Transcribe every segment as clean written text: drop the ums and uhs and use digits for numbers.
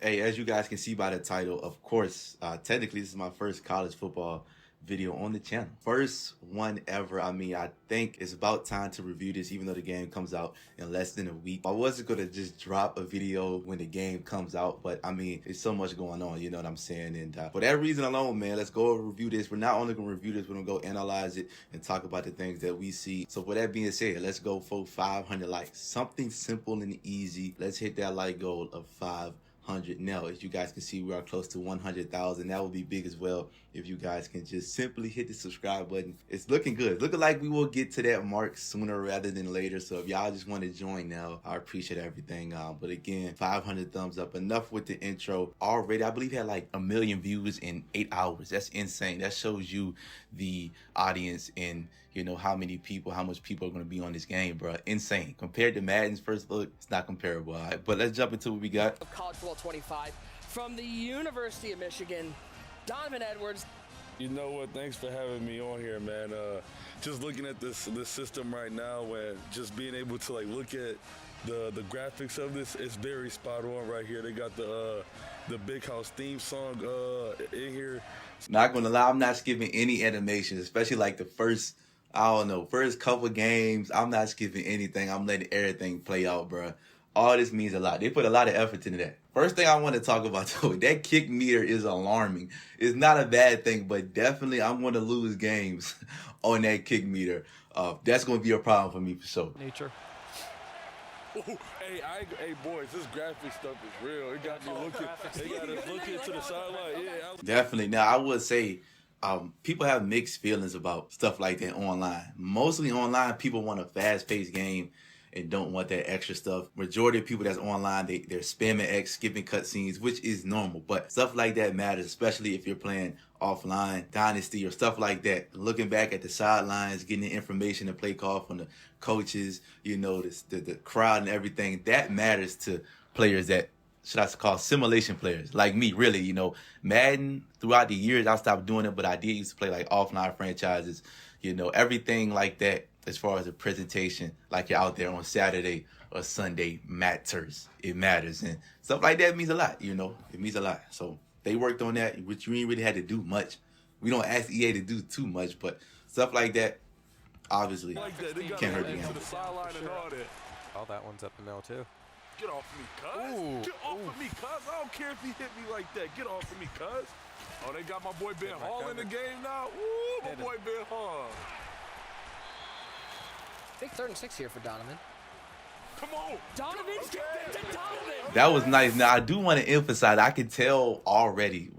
Hey, as you guys can see by the title, of course, technically this is my first college football video on the channel. First one ever. I mean, I think it's about time to review this, even though the game comes out in less than a week. I wasn't gonna just drop a video when the game comes out, but I mean, there's so much going on, you know what I'm saying? And for that reason alone, man, let's go review this. We're not only gonna review this, we're gonna go analyze it and talk about the things that we see. So for that being said, let's go for 500 likes. Something simple and easy. Let's hit that like goal of 500 now. As you guys can see, we are close to 100,000. That would be big as well if you guys can just simply hit the subscribe button. It's looking good. It's looking like we will get to that mark sooner rather than later. So if y'all just want to join now, I appreciate everything. But again, 500 thumbs up. Enough with the intro. Already, I believe he had like 1 million views in 8 hours. That's insane. That shows you the audience and you know how much people are going to be on this game, bro. Insane. Compared to Madden's first look, it's not comparable. All right, but let's jump into what we got. College Football 25 from the University of Michigan, Donovan Edwards. You know what? Thanks for having me on here, man. Just looking at this system right now, and just being able to like look at the graphics of this, it's very spot on right here. They got the Big House theme song in here. Not gonna lie, I'm not skipping any animations, especially like the first couple games. I'm not skipping anything. I'm letting everything play out, bro. All this means a lot. They put a lot of effort into that. First thing I want to talk about, though, that kick meter is alarming. It's not a bad thing, but definitely I'm going to lose games on that kick meter. That's going to be a problem for me for sure. Nature. Ooh, hey, boys, this graphic stuff is real. It got me looking. They got us looking to the sideline. Yeah, definitely. Now, I would say people have mixed feelings about stuff like that online. Mostly online, people want a fast-paced game and don't want that extra stuff. Majority of people that's online, they're spamming X, skipping cutscenes, which is normal. But stuff like that matters, especially if you're playing offline, Dynasty, or stuff like that. Looking back at the sidelines, getting the information, the play call from the coaches, you know, the crowd and everything, that matters to players that, should I call simulation players, like me, really, you know. Madden, throughout the years, I stopped doing it, but I did used to play like offline franchises, you know, everything like that. As far as the presentation, like you're out there on Saturday or Sunday, matters. It matters. And stuff like that means a lot, you know. It means a lot. So they worked on that, which we ain't really had to do much. We don't ask EA to do too much, but stuff like that, obviously, can't hurt the game. Oh, that one's up and now, too. Get off of me, cuz. Get off of me, cuz. I don't care if he hit me like that. Get off of me, cuz. Oh, they got my boy Ben Hall in the game now. Ooh, my boy Ben Hall. Big 3rd and 6 here for Donovan. Come on. Donovan's getting it to Donovan. That was nice. Now, I do want to emphasize, I can tell already,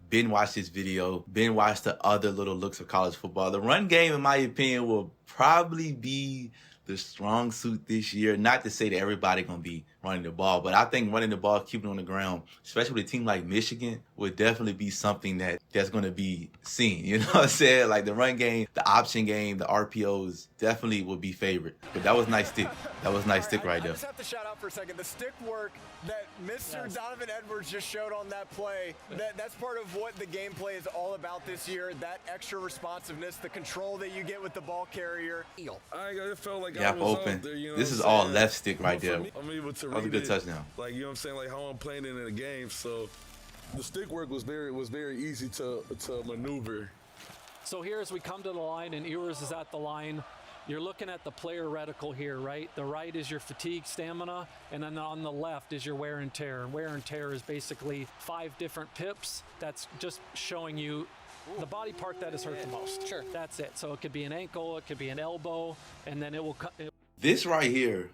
Ben watched this video, Ben watched the other little looks of college football. The run game, in my opinion, will probably be the strong suit this year. Not to say that everybody going to be running the ball, but I think running the ball, keeping it on the ground, especially with a team like Michigan, would definitely be something that's going to be seen. You know what I'm saying? Like the run game, the option game, the RPOs definitely would be favored. But that was nice stick. That was nice stick right there. I just have to shout out for a second. The stick work that Mr. Donovan Edwards just showed on that play, that's part of what the gameplay is all about this year. That extra responsiveness, the control that you get with the ball carrier. It felt like Gap open. There, you know this is all left stick right there. I'm able to that was a good touchdown. Like, you know what I'm saying? Like how I'm playing it in a game. So the stick work was very easy to maneuver. So here as we come to the line and Ewers is at the line, you're looking at the player reticle here, right? The right is your fatigue stamina, and then on the left is your wear and tear. And wear and tear is basically 5 different pips. That's just showing you the body part that is hurt the most. Sure. That's it. So it could be an ankle, it could be an elbow, and then it will cut. This right here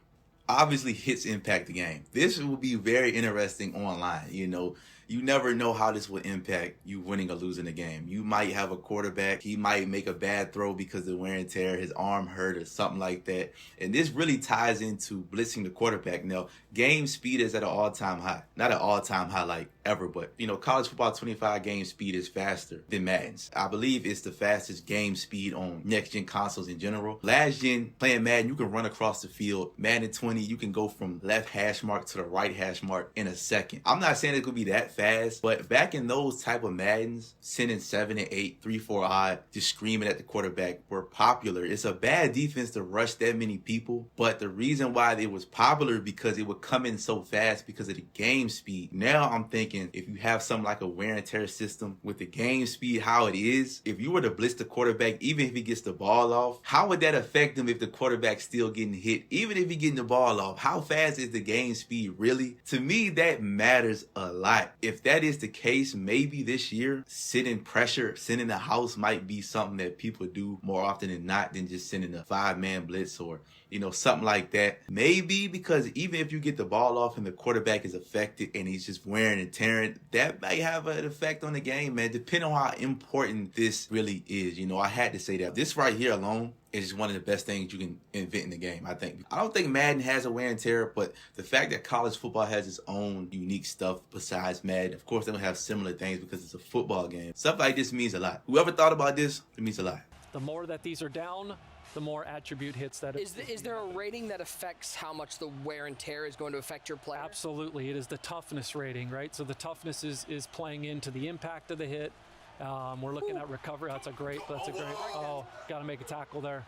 obviously hits impact the game. This will be very interesting online. You know, you never know how this will impact you winning or losing the game. You might have a quarterback, he might make a bad throw because of wear and tear, his arm hurt or something like that. And this really ties into blitzing the quarterback. Now, game speed is at an all-time high. Not an all-time high like ever, but, you know, college football 25 game speed is faster than Madden's. I believe it's the fastest game speed on next-gen consoles in general. Last-gen, playing Madden, you can run across the field. Madden 20, you can go from left hash mark to the right hash mark in a second. I'm not saying it's going to be that fast fast. But back in those type of Maddens, sending 7 and 8, 3-4 odd, just screaming at the quarterback were popular. It's a bad defense to rush that many people, but the reason why it was popular because it would come in so fast because of the game speed. Now I'm thinking if you have something like a wear and tear system with the game speed how it is, if you were to blitz the quarterback, even if he gets the ball off, how would that affect him if the quarterback's still getting hit? Even if he's getting the ball off, how fast is the game speed really? To me, that matters a lot. If that is the case, maybe this year, sending pressure, sending the house might be something that people do more often than not than just sending a 5-man blitz or, you know, something like that. Maybe because even if you get the ball off and the quarterback is affected and he's just wearing and tearing, that might have an effect on the game, man, depending on how important this really is. You know, I had to say that. This right here alone is one of the best things you can invent in the game, I think. I don't think Madden has a wear and tear, but the fact that college football has its own unique stuff besides Madden, of course, they don't have similar things because it's a football game. Stuff like this means a lot. Whoever thought about this, it means a lot. The more that these are down, the more attribute hits that. Is there a rating that affects how much the wear and tear is going to affect your player? Absolutely. It is the toughness rating, right? So the toughness is playing into the impact of the hit. We're looking at recovery. That's a great, oh, got to make a tackle there.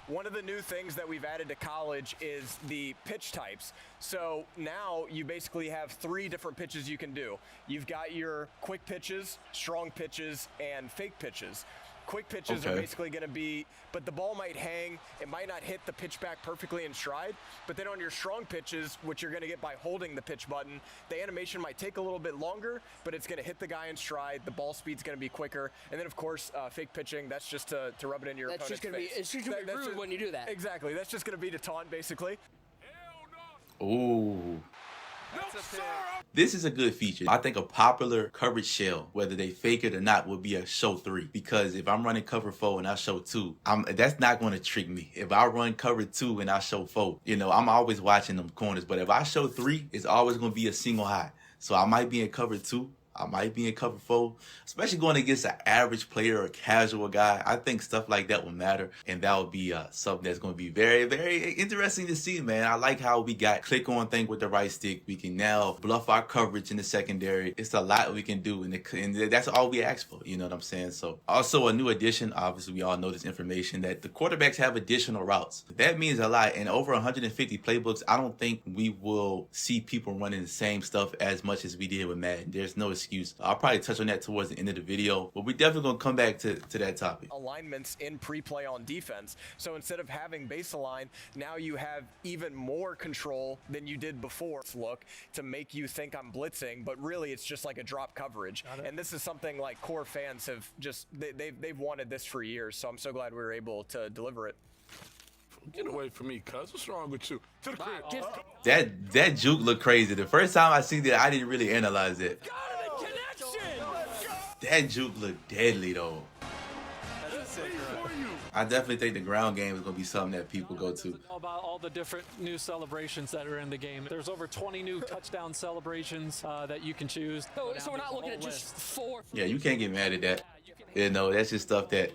One of the new things that we've added to college is the pitch types. So now you basically have 3 different pitches you can do. You've got your quick pitches, strong pitches, and fake pitches. Quick pitches are basically going to be, but the ball might hang. It might not hit the pitch back perfectly in stride. But then on your strong pitches, which you're going to get by holding the pitch button, the animation might take a little bit longer, but it's going to hit the guy in stride. The ball speed's going to be quicker. And then, of course, fake pitching, that's just to rub it into your opponent's face. It's just going to be rude when you do that. Exactly. That's just going to be to taunt, basically. Ooh. This is a good feature. I think a popular coverage shell, whether they fake it or not, would be a show 3. Because if I'm running cover 4 and I show 2, that's not going to trick me. If I run cover 2 and I show 4, you know, I'm always watching them corners. But if I show 3, it's always going to be a single high. So I might be in cover 2. I might be in cover 4, especially going against an average player or a casual guy. I think stuff like that will matter, and that would be something that's going to be very, very interesting to see, man. I like how we got click on thing with the right stick. We can now bluff our coverage in the secondary. It's a lot we can do, and that's all we ask for, you know what I'm saying? So also a new addition, obviously we all know this information, that the quarterbacks have additional routes. That means a lot. In over 150 playbooks, I don't think we will see people running the same stuff as much as we did with Madden. There's no excuse. I'll probably touch on that towards the end of the video, but we're definitely going to come back to that topic. Alignments in pre-play on defense. So instead of having base align, now you have even more control than you did before. Look to make you think I'm blitzing, but really it's just like a drop coverage. And this is something like core fans have just, they've wanted this for years. So I'm so glad we were able to deliver it. Get away from me, cuz. What's wrong with you? To the crib. That juke looked crazy. The first time I seen that, I didn't really analyze it. That juke looked deadly, though. I definitely think the ground game is going to be something that people go to. About all the different new celebrations that are in the game. There's over 20 new touchdown celebrations that you can choose. So we're not looking at just 4. Yeah, you can't get mad at that. You know, that's just stuff that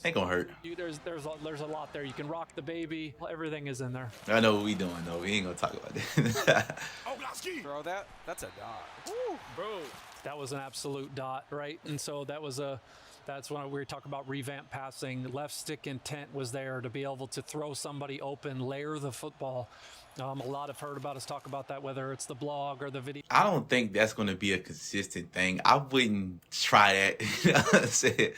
ain't gonna hurt. There's a lot there. You can rock the baby. Everything is in there. I know what we doing though. We ain't gonna talk about that. Bro, that's a dot. Woo, bro. That was an absolute dot, right? And so that's when we were talking about revamp passing. Left stick intent was there to be able to throw somebody open, layer the football. A lot have heard about us talk about that, whether it's the blog or the video. I don't think that's going to be a consistent thing. I wouldn't try that. You know what I'm saying?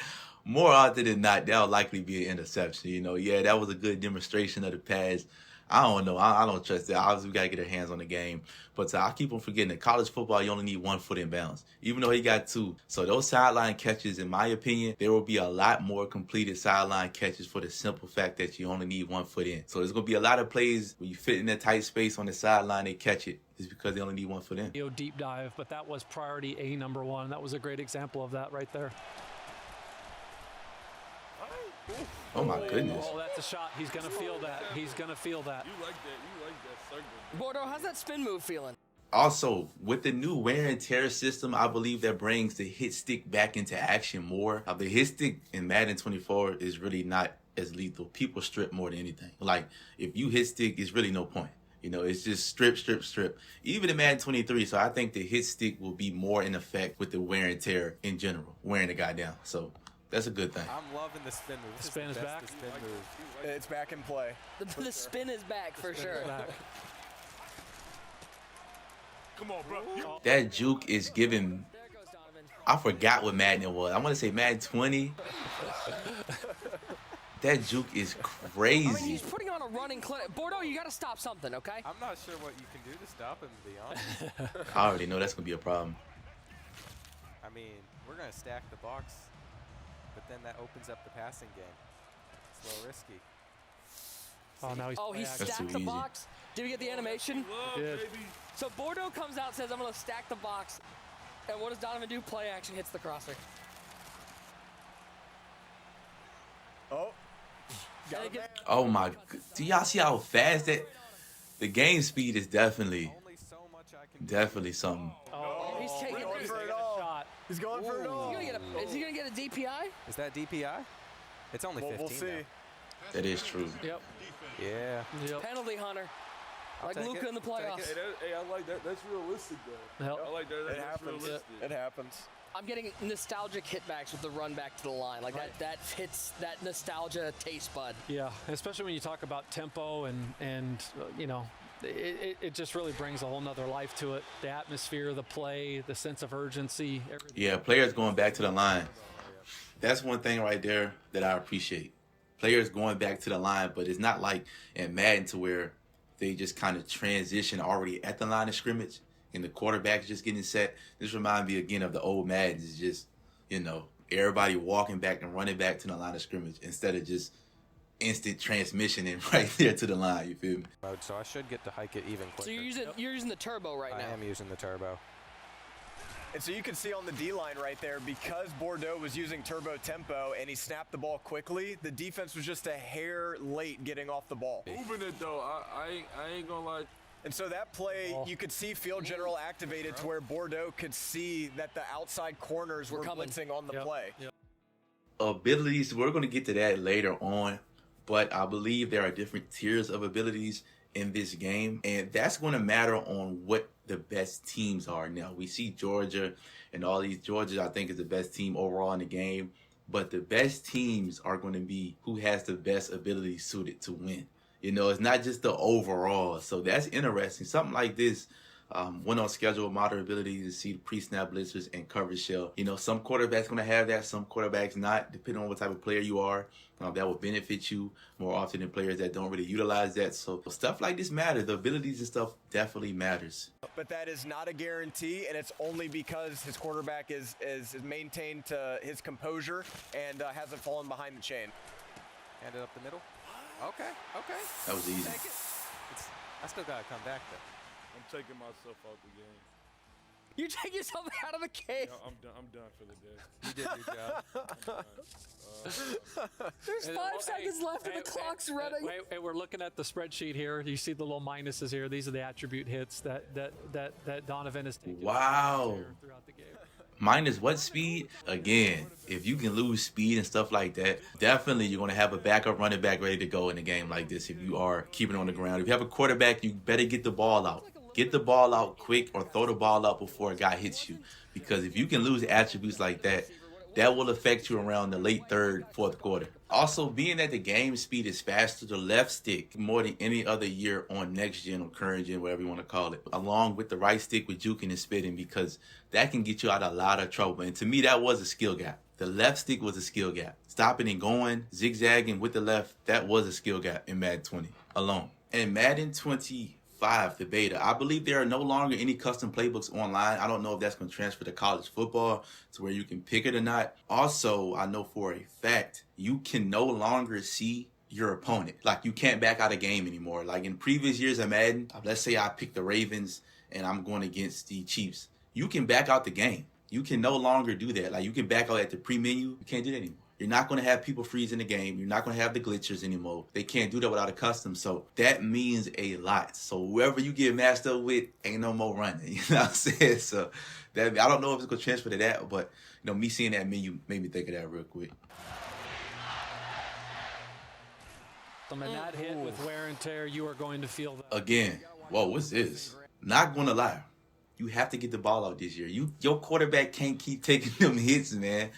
More often than not, that'll likely be an interception. You know, yeah, that was a good demonstration of the pass. I don't know. I don't trust that. Obviously, we got to get our hands on the game. But I keep on forgetting that college football, you only need 1 foot in bounds, even though he got 2. So those sideline catches, in my opinion, there will be a lot more completed sideline catches for the simple fact that you only need 1 foot in. So there's going to be a lot of plays where you fit in that tight space on the sideline, they catch it. It's because they only need 1 foot in. Deep dive, but that was priority A number 1. That was a great example of that right there. Oh my goodness. Oh, that's a shot. He's going to feel that. He's going to feel that. You like that circle. Bordeaux, how's that spin move feeling? Also, with the new wear and tear system, I believe that brings the hit stick back into action more. The hit stick in Madden 24 is really not as lethal. People strip more than anything. Like, if you hit stick, it's really no point. You know, it's just strip, strip, strip. Even in Madden 23, so I think the hit stick will be more in effect with the wear and tear in general, wearing the guy down. So that's a good thing. I'm loving the spin move. The spin is back. Spin move. It's back in play. The spin is back for sure. Come on, bro. That juke is giving. There goes Donovan. I forgot what Madden it was. I want to say Madden 20. That juke is I mean, crazy. he's putting on a running clinic. Bordeaux, you got to stop something, okay? I'm not sure what you can do to stop him, to be honest. I already know that's going to be a problem. I mean, we're going to stack the box, but then that opens up the passing game. It's a little risky. Oh, now he's Oh, he back. That's stacked too the easy. box. Did we get the animation? Did. So Bordeaux comes out, says, I'm going to stack the box. And what does Donovan do? Play action, hits the crosser. Oh. And it gets- Oh my, do y'all see how fast that, the game speed is definitely Only so much I can do. something. Oh, he's taking We're going it. for Is it all. Shot. He's going for it all. he going to get a DPI? Is that DPI? It's only Well, 15 we'll see. now. That is true. Yep. Yeah. Yep. Penalty hunter. Like take Luka it. in the I'll take playoffs. it. Hey, I like that. That's realistic, though. Yep. I like that. It That's happens. realistic. It happens. I'm getting nostalgic hitbacks with the run back to the line. Like that hits that nostalgia taste bud. Yeah, especially when you talk about tempo and you know, it just really brings a whole nother life to it. The atmosphere, the play, the sense of urgency, everything. Yeah, players going back to the line. That's one thing right there that I appreciate. Players going back to the line, but it's not like in Madden to where they just kind of transition already at the line of scrimmage and the quarterback's just getting set. This reminds me again of the old Maddens. It's just, you know, everybody walking back and running back to the line of scrimmage instead of just instant transmission and right there to the line. You feel me? Mode, so I should get to hike it even quicker. So you're using the turbo right I now. am using the turbo. And so you can see on the D-line right there, because Bordeaux was using turbo tempo and he snapped the ball quickly, the defense was just a hair late getting off the ball. Moving it though, I ain't gonna lie. And so that play, you could see field general activated to where Bordeaux could see that the outside corners were coming. blitzing on the Yep. play. Yep. Abilities, we're going to get to that later on, but I believe there are different tiers of abilities in this game, and that's going to matter on what the best teams are. Now, we see Georgia and all these. Georgia, I think, is the best team overall in the game, but the best teams are going to be who has the best ability suited to win. You know, it's not just the overall. So that's interesting. Something like this, went on schedule with moderate ability to see the pre-snap blitzers and coverage shell. You know, some quarterbacks going to have that, some quarterbacks not, depending on what type of player you are. That will benefit you more often than players that don't really utilize that. So stuff like this matters. The abilities and stuff definitely matters. But that is not a guarantee, and it's only because his quarterback is maintained his composure and hasn't fallen behind the chain. Hand it up the middle. Okay. That was easy. Take it. I still gotta come back though. I'm taking myself out the game. You take yourself out of the cage. I'm done for the day. You did your job. There's 5 seconds left and the clock's running. Wait, we're looking at the spreadsheet here. You see the little minuses here. These are the attribute hits that Donovan has taken. Wow. Throughout the game. Minus what speed? Again, if you can lose speed and stuff like that, definitely you're going to have a backup running back ready to go in a game like this if you are keeping it on the ground. If you have a quarterback, you better get the ball out. Get the ball out quick or throw the ball out before a guy hits you. Because if you can lose attributes like that, that will affect you around the late third, fourth quarter. Also, being that the game speed is faster, the left stick more than any other year on next gen or current gen, whatever you want to call it, along with the right stick with juking and spitting, because that can get you out of a lot of trouble. And to me, that was a skill gap. The left stick was a skill gap. Stopping and going, zigzagging with the left, that was a skill gap in Madden 20 alone. And Madden 25, the beta, I believe there are no longer any custom playbooks online. I don't know if that's going to transfer to college football to where you can pick it or not. Also, I know for a fact, you can no longer see your opponent. Like, you can't back out a game anymore. Like in previous years of Madden, let's say I pick the Ravens and I'm going against the Chiefs. You can back out the game. You can no longer do that. Like, you can back out at the pre-menu. You can't do that anymore. You're not going to have people freeze in the game. You're not going to have the glitchers anymore. They can't do that without a custom. So that means a lot. So whoever you get matched up with, ain't no more running. You know what I'm saying? So that, I don't know if it's going to transfer to that, but you know, me seeing that menu made me think of that real quick. system, and that hit with wear and tear, you are going to feel that. Again, whoa, what's this? Not gonna lie. You have to get the ball out this year. Your quarterback can't keep taking them hits, man.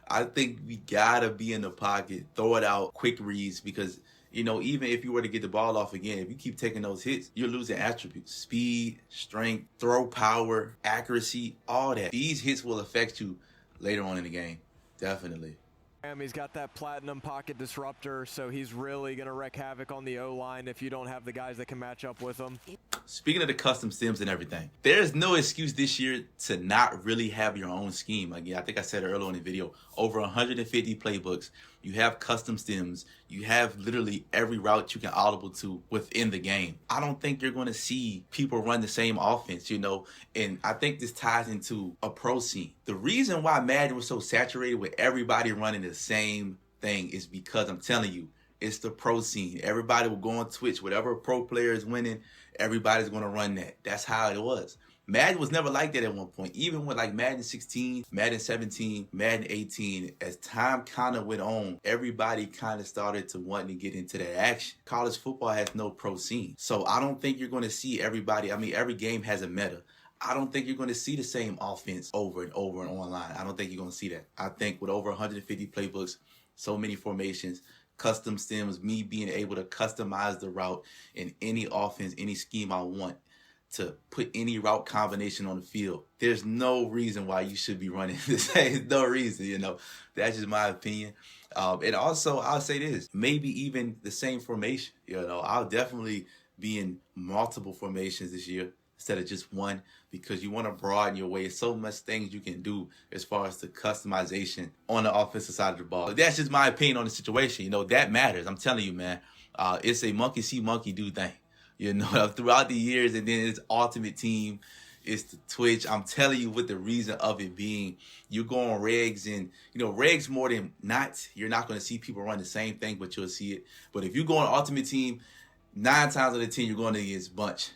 I think we gotta be in the pocket, throw it out, quick reads, because you know, even if you were to get the ball off again, if you keep taking those hits, you're losing attributes. Speed, strength, throw power, accuracy, all that. These hits will affect you later on in the game. Definitely. He's got that platinum pocket disruptor, so he's really going to wreak havoc on the O-line if you don't have the guys that can match up with him. Speaking of the custom stems and everything, there's no excuse this year to not really have your own scheme. Again, I think I said it earlier in the video, over 150 playbooks. You have custom stems. You have literally every route you can audible to within the game. I don't think you're going to see people run the same offense, you know, and I think this ties into a pro scene. The reason why Madden was so saturated with everybody running the same thing is because I'm telling you, it's the pro scene. Everybody will go on Twitch. Whatever pro player is winning, everybody's going to run that. That's how it was. Madden was never like that at one point. Even with like Madden 16, Madden 17, Madden 18, as time kind of went on, everybody kind of started to want to get into that action. College football has no pro scene. So I don't think you're going to see everybody. I mean, every game has a meta. I don't think you're going to see the same offense over and over and online. I don't think you're going to see that. I think with over 150 playbooks, so many formations, custom stems, me being able to customize the route in any offense, any scheme I want, to put any route combination on the field, there's no reason why you should be running the same. No reason, you know. That's just my opinion. And also, I'll say this, maybe even the same formation. You know, I'll definitely be in multiple formations this year instead of just one, because you want to broaden your way. So much things you can do as far as the customization on the offensive side of the ball. That's just my opinion on the situation. You know, that matters. I'm telling you, man. It's a monkey see, monkey do thing. You know, throughout the years, and then it's Ultimate Team, it's the Twitch. I'm telling you, with the reason of it being, you go on regs, and you know, regs more than not, you're not going to see people run the same thing, but you'll see it. But if you go on Ultimate Team, 9 times out of 10, you're going against bunch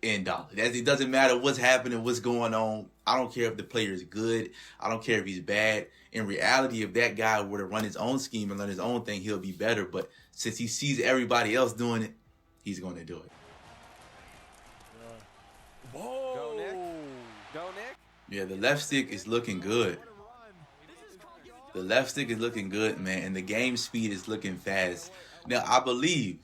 and dollar. It doesn't matter what's happening, what's going on. I don't care if the player is good. I don't care if he's bad. In reality, if that guy were to run his own scheme and learn his own thing, he'll be better. But since he sees everybody else doing it, he's going to do it. Whoa. Go, Nick. Go, Nick. Yeah, the left stick is looking good. The left stick is looking good, man, and the game speed is looking fast. Now, I believe,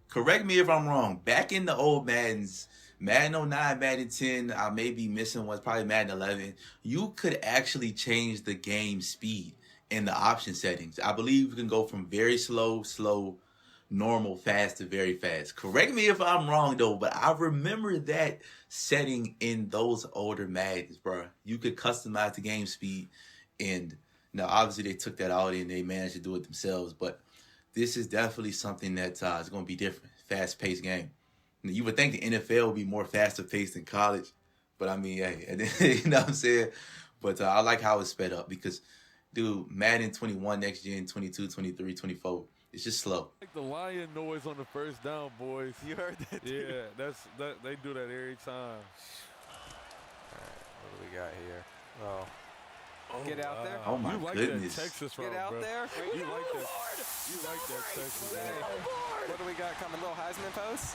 correct me if I'm wrong, back in the old Maddens, Madden 09, Madden 10, I may be missing one, probably Madden 11, you could actually change the game speed in the option settings. I believe you can go from very slow, normal, fast to very fast. Correct me if I'm wrong, though, but I remember that setting in those older Maddens, bro. You could customize the game speed, and now obviously they took that out and they managed to do it themselves, but this is definitely something that is going to be different. Fast-paced game. You would think the NFL would be more faster-paced than college, but I mean, hey, you know what I'm saying? But I like how it's sped up because, dude, Madden 21, next gen, 22, 23, 24, it's just slow. Like the lion noise on the first down, boys. You heard that, dude? Yeah, they do that every time. All right, what do we got here? Oh. Get out there. Oh, my goodness. That Texas Get route, out bro. there. You like that. You like that Texas Hey, route. what do we got coming? Little Heisman post?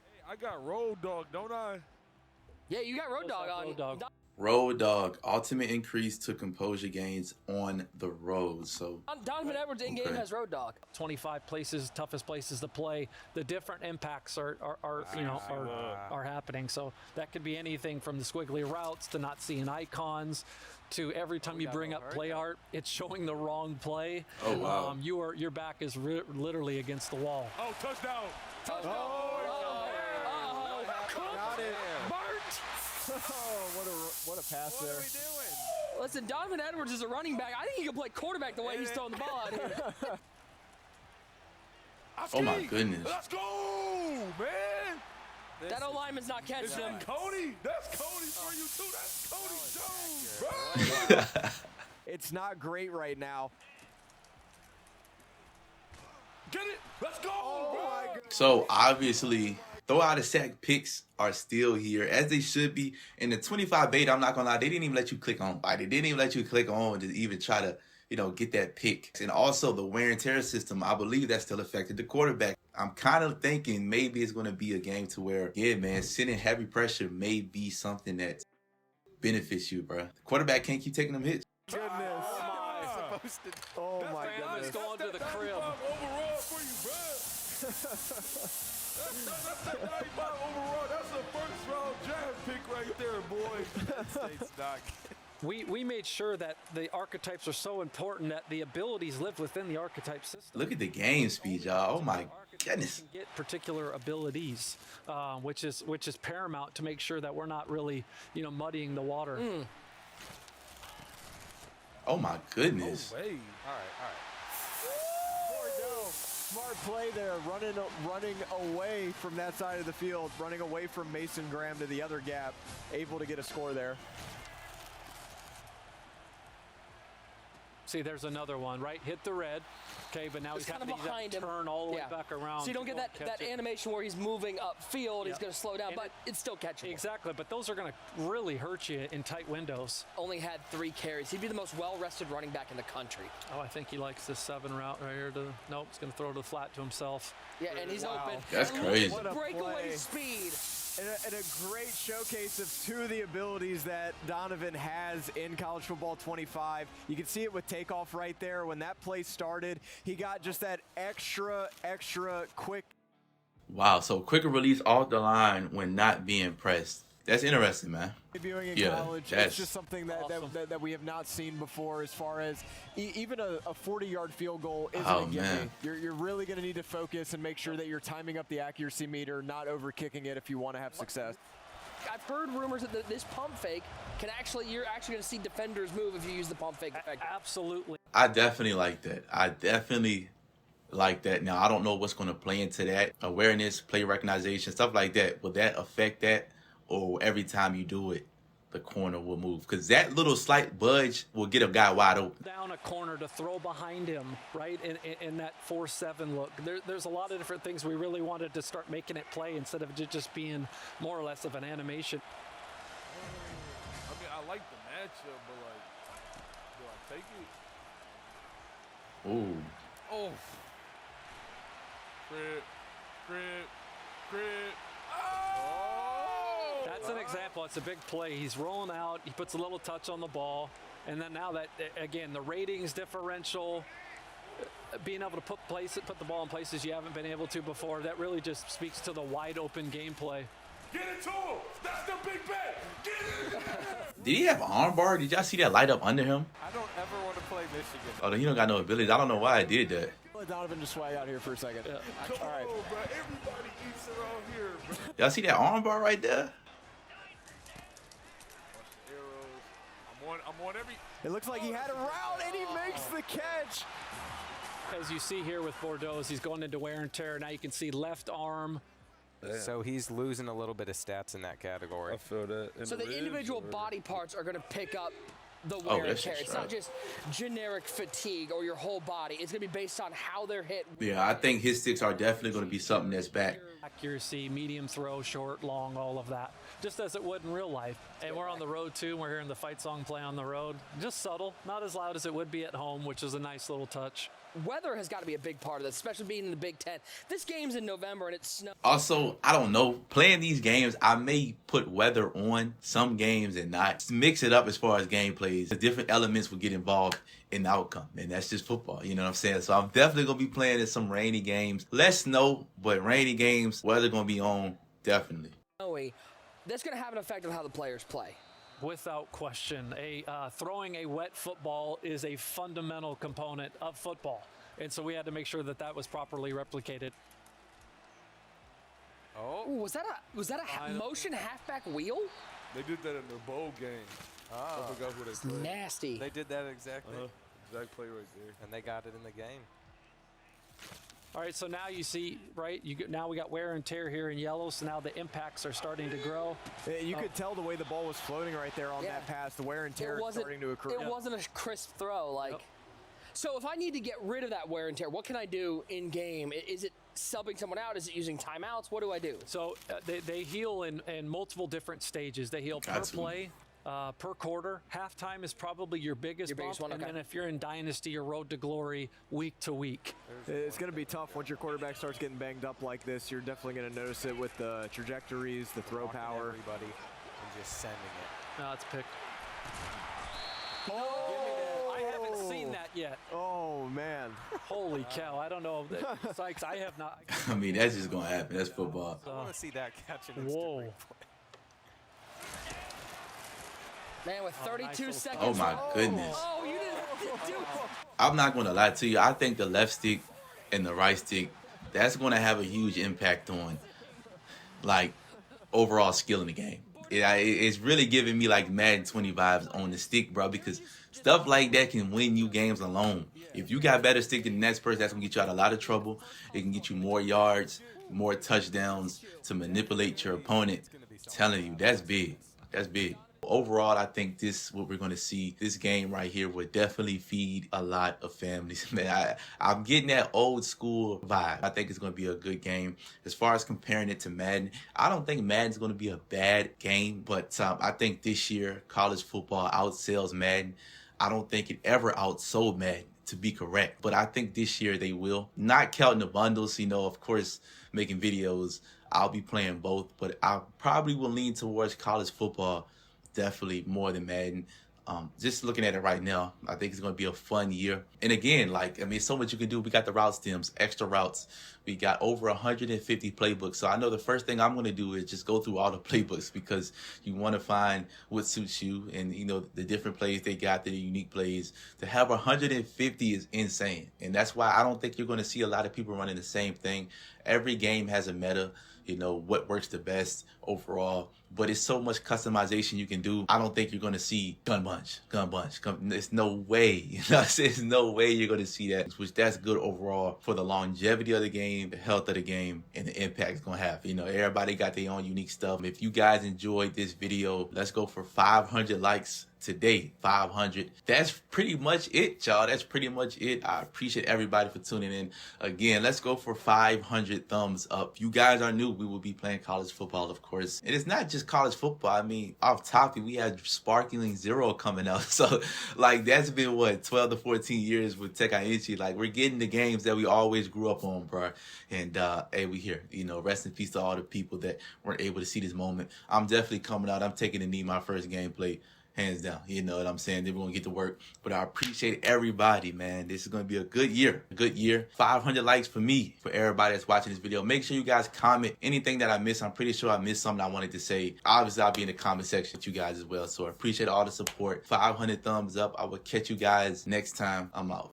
Hey, I got Road Dog, don't I? Yeah, you got Road Dog on. Road Dog? Road Dog, ultimate increase to composure gains on the road. So Donovan Edwards in-game has Road Dog. 25 places, toughest places to play. The different impacts are happening. So that could be anything from the squiggly routes to not seeing icons to every time you bring up play art, it's showing the wrong play. Oh, wow. Your back is literally against the wall. Oh, touchdown. Touchdown. Got it. Bart. Oh, what a pass there. What are we doing? Listen, Donovan Edwards is a running back. I think he can play quarterback the way he's throwing the ball out here. Oh my goodness. Let's go, man. That O-lineman's not catching him. Cody. That's Cody for you, too. That's Cody Jones, bro. It's not great right now. Get it. Let's go, bro. So obviously, throw out of sack picks are still here as they should be. In the 25 beta, I'm not gonna lie, they didn't even let you click on. Like, they didn't even let you click on to even try to get that pick. And also the wear and tear system, I believe that still affected the quarterback. I'm kind of thinking maybe it's going to be a game to where, yeah, man, sending heavy pressure may be something that benefits you, bro. The quarterback can't keep taking them hits. Goodness. Oh my goodness. Going to the crib. Overall for you, bro. That's a 95 overall. That's a first round draft pick right there, boy. State's doc. We made sure that the archetypes are so important that the abilities live within the archetype system. Look at the game speed, y'all. Oh my goodness. Get particular abilities, which is paramount to make sure that we're not really, muddying the water. Oh my goodness. No way. All right. Bordeaux, smart play there, running away from that side of the field, running away from Mason Graham to the other gap, able to get a score there. See, there's another one, right? Hit the red. Okay, but now It's he's kind having of to behind him. turn all the way back around. So you don't get to that catch it. animation where he's moving upfield. He's Yeah. going to slow down, And but it's still catchable. Exactly, but those are going to really hurt you in tight windows. Only had 3 carries. He'd be the most well-rested running back in the country. Oh, I think he likes this 7 route right here. Nope, he's going to throw to the flat to himself. Yeah, and he's Wow. open. That's And look at crazy. the What a breakaway play. speed. And a great showcase of 2 of the abilities that Donovan has in College Football 25. You can see it with takeoff right there. When that play started, he got just that extra quick. Wow, so quicker release off the line when not being pressed. That's interesting, man. Debuting in Yeah, college, that's it's just something that, awesome. that we have not seen before as far as even a 40-yard field goal isn't Oh, a gimme. man. You're really going to need to focus and make sure that you're timing up the accuracy meter, not over-kicking it if you want to have success. I've heard rumors that this pump fake you're actually going to see defenders move if you use the pump fake effect. Absolutely. I definitely like that. Now, I don't know what's going to play into that. Awareness, play recognition, stuff like that. Will that affect that? Or every time you do it, the corner will move? Because that little slight budge will get a guy wide open. Down a corner to throw behind him, right? In that 4-7 look. There's a lot of different things we really wanted to start making it play instead of it just being more or less of an animation. I mean, I like the matchup, but do I take it? Ooh. Oh. Crib. Oh! That's an example. It's a big play. He's rolling out. He puts a little touch on the ball. And then now that, again, the ratings differential, being able to put the ball in places you haven't been able to before, that really just speaks to the wide open gameplay. Get it to him! That's the big bet! Get it! Did he have an arm bar? Did y'all see that light up under him? I don't ever want to play Michigan. Oh, he don't got no abilities. I don't know why I did that. Let Donovan just swag out here for a second. Yeah. Come All right. on, bro. Everybody eats around here, bro. Y'all see that arm bar right there? Arrows. I'm on every. It looks like he had a route, and he makes the catch. As you see here with Bordeaux, he's going into wear and tear. Now you can see left arm. So he's losing a little bit of stats in that category. I feel that. So the individual body parts are going to pick up the Oh, wear and that's tear. just It's not right. just generic fatigue or your whole body. It's going to be based on how they're hit. Yeah, I think his sticks are definitely going to be something that's back. Accuracy, medium throw, short, long, all of that. Just as it would in real life. And we're on the road too. We're hearing the fight song play on the road. Just subtle, not as loud as it would be at home, which is a nice little touch. Weather has got to be a big part of this, especially being in the Big Ten. This game's in November and it's snow. Also, I don't know. Playing these games, I may put weather on some games and not. Mix it up as far as gameplays. The different elements will get involved in the outcome. And that's just football. You know what I'm saying? So I'm definitely going to be playing in some rainy games. Less snow, but rainy games, weather going to be on, definitely. Snowy. That's going to have an effect on how the players play. Without question, throwing a wet football is a fundamental component of football. And so we had to make sure that that was properly replicated. Oh, Ooh, was that a motion halfback wheel? They did that in their bowl game. I forgot who they played. Nasty. they did that exactly. Exact play right there. And they got it in the game. All right, so now you see, right, now we got wear and tear here in yellow, so now the impacts are starting to grow. You could tell the way the ball was floating right there on Yeah. that pass. The wear and tear is starting to accrue. It wasn't a crisp throw. Like, Yep. So if I need to get rid of that wear and tear, what can I do in game? Is it subbing someone out? Is it using timeouts? What do I do? So they heal in multiple different stages. They heal per Gotcha. play, per quarter. Halftime is probably your biggest bump, one, and okay. then if you're in Dynasty, your road to glory week to week. It's going to be tough once your quarterback starts getting banged up like this. You're definitely going to notice it with the trajectories, the throw Walking power. everybody and just sending it. No, it's picked. Oh! I haven't seen that yet. Oh, man. Holy cow, I don't know. Sykes, I have not. I mean, that's just gonna happen. That's football. I want to see that catch an instant Whoa. replay. Man, with 32 nice little seconds. Oh my goodness. Oh, you didn't have to do it. I'm not gonna lie to you. I think the left stick and the right stick, that's gonna have a huge impact on like overall skill in the game. It's really giving me like Madden 20 vibes on the stick, bro, because stuff like that can win you games alone. If you got better stick than the next person, that's gonna get you out of a lot of trouble. It can get you more yards, more touchdowns to manipulate your opponent. I'm telling you, that's big. That's big. Overall, I think this what we're going to see. This game right here would definitely feed a lot of families. Man, I'm getting that old school vibe. I think it's going to be a good game. As far as comparing it to Madden, I don't think Madden's going to be a bad game, but I think this year college football outsells Madden. I don't think it ever outsold Madden, to be correct, but I think this year they will. Not counting the bundles, you know, of course, making videos, I'll be playing both, but I probably will lean towards college football definitely more than Madden. Just looking at it right now, I think it's going to be a fun year. And again, like, I mean, so much you can do. We got the route stems, extra routes. We got over 150 playbooks. So I know the first thing I'm going to do is just go through all the playbooks because you want to find what suits you and, you know, the different plays they got, the unique plays. To have 150 is insane. And that's why I don't think you're going to see a lot of people running the same thing. Every game has a meta, you know, what works the best overall. But it's so much customization you can do. I don't think you're going to see gun bunch. There's no way. You know, there's no way you're going to see that. Which that's good overall for the longevity of the game, the health of the game, and the impact it's going to have. You know, everybody got their own unique stuff. If you guys enjoyed this video, let's go for 500 likes today. 500. That's pretty much it, y'all. That's pretty much it. I appreciate everybody for tuning in. Again, let's go for 500 thumbs up. If you guys are new, we will be playing college football, of course. And it's not just college football. I mean, off topic, we had Sparkling Zero coming out. So, like, that's been, what, 12 to 14 years with Tekaichi. Like, we're getting the games that we always grew up on, bro. And, hey, we here. You know, rest in peace to all the people that weren't able to see this moment. I'm definitely coming out. I'm taking the knee my first gameplay. Hands down, you know what I'm saying? Then we're going to get to work. But I appreciate everybody, man. This is going to be a good year. A good year. 500 likes for me, for everybody that's watching this video. Make sure you guys comment anything that I missed. I'm pretty sure I missed something I wanted to say. Obviously, I'll be in the comment section with you guys as well. So I appreciate all the support. 500 thumbs up. I will catch you guys next time. I'm out.